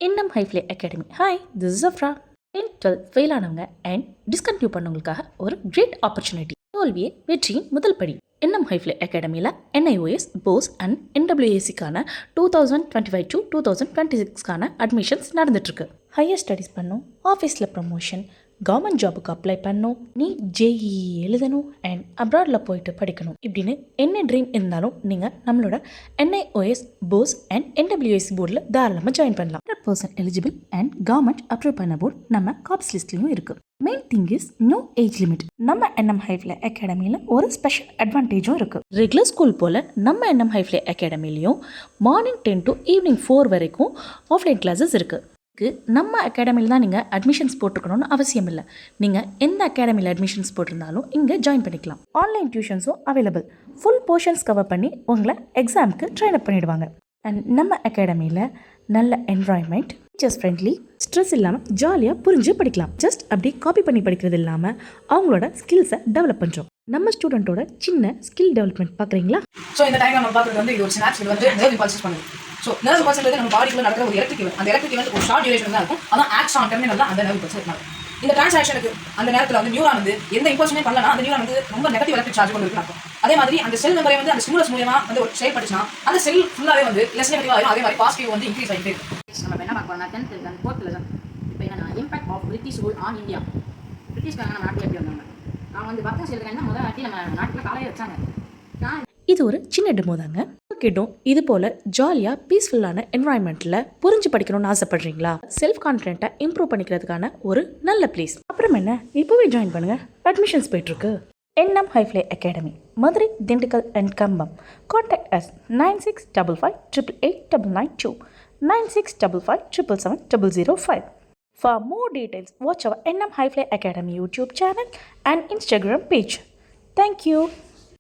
Nm Hifly Academy. Hi, this is Afra. 10th-12th fail ஆனவங்க and discontinue பண்ணவங்களுக்காக ஒரு great opportunity. தோல்வியே வெற்றியின் முதல் படி. என்எம் ஹைஃப்ளே அகாடமியில் NIOS, போஸ் அண்ட் NWACக்கான 2025 to 2026க்கான அட்மிஷன்ஸ் நடந்துட்டுருக்கு. ஹையர் ஸ்டடீஸ் பண்ணும், ஆஃபீஸில் ப்ரமோஷன், கவர்மெண்ட் ஜாபுக்கு அப்ளை பண்ணணும், நீ JEE எழுதணும் அண்ட் அப்ராடில் போயிட்டு படிக்கணும் இப்படின்னு என்ன ட்ரீம் இருந்தாலும் நீங்கள் நம்மளோட NIOS, போஸ் அண்ட் NWAC போர்டில் தாராளமாக ஜாயின் பண்ணலாம். 100% எலிஜிபிள் அண்ட் கவர்மெண்ட் அப்ரூவ் பண்ண போர்டு நம்ம காப்ஸ் லிஸ்ட்லையும் இருக்குது. Main thing is no age limit. நம்ம என்எம் ஹைஃப்ளே அகாடமியில் ஒரு ஸ்பெஷல் அட்வான்டேஜும் இருக்குது. ரெகுலர் ஸ்கூல் போல் நம்ம என்எம் ஹைஃப்ளே அகாடமிலையும் மார்னிங் 10 to ஈவினிங் 4 வரைக்கும் ஆஃப்லைன் கிளாஸஸ் இருக்குது. நம்ம அகாடமியில் தான் நீங்கள் அட்மிஷன்ஸ் போட்டுக்கணும்னு அவசியம் இல்லை. நீங்கள் எந்த அகாடமியில் அட்மிஷன்ஸ் போட்டிருந்தாலும் இங்கே ஜாயின் பண்ணிக்கலாம். ஆன்லைன் டியூஷன்ஸும் அவைலபிள். ஃபுல் போர்ஷன்ஸ் கவர் பண்ணி உங்களை எக்ஸாமுக்கு ட்ரெயின் அப் பண்ணிடுவாங்க. அண்ட் நம்ம அகாடமியில் நல்ல என்வாயன்மெண்ட், டீச்சர்ஸ் ஃப்ரெண்ட்லி, ஸ்ட்ரெஸ் இல்லாமல் ஜாலியாக புரிஞ்சு படிக்கலாம். ஜஸ்ட் அப்படி காப்பி பண்ணி படிக்கிறது இல்லாமல் அவங்களோட ஸ்கில்ஸை டெவலப் பண்ணுறோம். நம்ம ஸ்டூடெண்ட்டோட சின்ன ஸ்கில் டெவலப்மெண்ட் பார்க்குறீங்களா? ஸோ இந்த டைம் நம்ம பார்க்குறது வந்து இது ஒரு ஸ்னாப்ஸ் வந்து நர்வ் இம்பல்சஸ் பண்ணுது. ஸோ நர்வ் இம்பல்ஸ்ன்றது நம்ம பாடிக்குள்ள நடக்கிற ஒரு எலக்ட்ரிக் அந்த எலக்ட்ரிக் வந்து ஒரு ஷார்ட் டியூரேஷன் தான் இருக்கும். அதான் ஆக்ஷன் டெர்மினல் தான் அந்த நர்வ் இம்பல்ஸ் இருக்கும். இந்த டிரான்சாக்ஷனுக்கு அந்த நேரத்தில் வந்து நியூரான் வந்து எந்த இம்பல்ஸுமே பண்ணலனா அந்த நியூரான் வந்து ரொம்ப நெகட்டிவ் எலக்ட்ரிக் சார்ஜ் கொண்டு இருக்கும். அதே மாதிரி அந்த செல் மெமரி வந்து அந்த ஸ்டிமுலஸ் மூலமா வந்து ஒரு செயல்பட்டுச்சுன்னா அந்த செல் ஃபுல்லாகவே வந்து லெஸ் நெகட்டிவ் ஆகும். அதே மாதிரி பாசிட்டிவ் வந்து இன்க்ரீஸ் ஆகிட்டே இருக்கும். நம்ம என்ன பார்க்கணும்னா 10th and 4th லெசன் இப்போ என்னன்னா impact of British rule on India. பிரிட்டிஷ்காரங்க நம்ம நாட்டில் எப்படி வந்தாங்க? அவங்க வந்து பக்கம் செய்யறதுக்கு முதல் வாட்டி நம்ம நாட்டில் காலையே வச்சாங்க. இது ஒரு சின்ன டெமோ தாங்க. கேட்டோம், இது போல் ஜாலியாக பீஸ்ஃபுல்லான என்வாயன்மெண்ட்டில் புரிஞ்சு படிக்கணும்னு ஆசைப்படுறீங்களா? செல்ஃப் கான்ஃபிடென்ட்டை இம்ப்ரூவ் பண்ணிக்கிறதுக்கான ஒரு நல்ல பிளேஸ். அப்புறம் என்ன, இப்போவே ஜாயின் பண்ணுங்க. அட்மிஷன்ஸ் போயிட்டுருக்கு. NM Hifly Academy, Madurai, Dindigul and Kambam. Contact us 9655888992, 9655777005. For more details, watch our NM High Fly Academy YouTube channel and Instagram page. Thank you.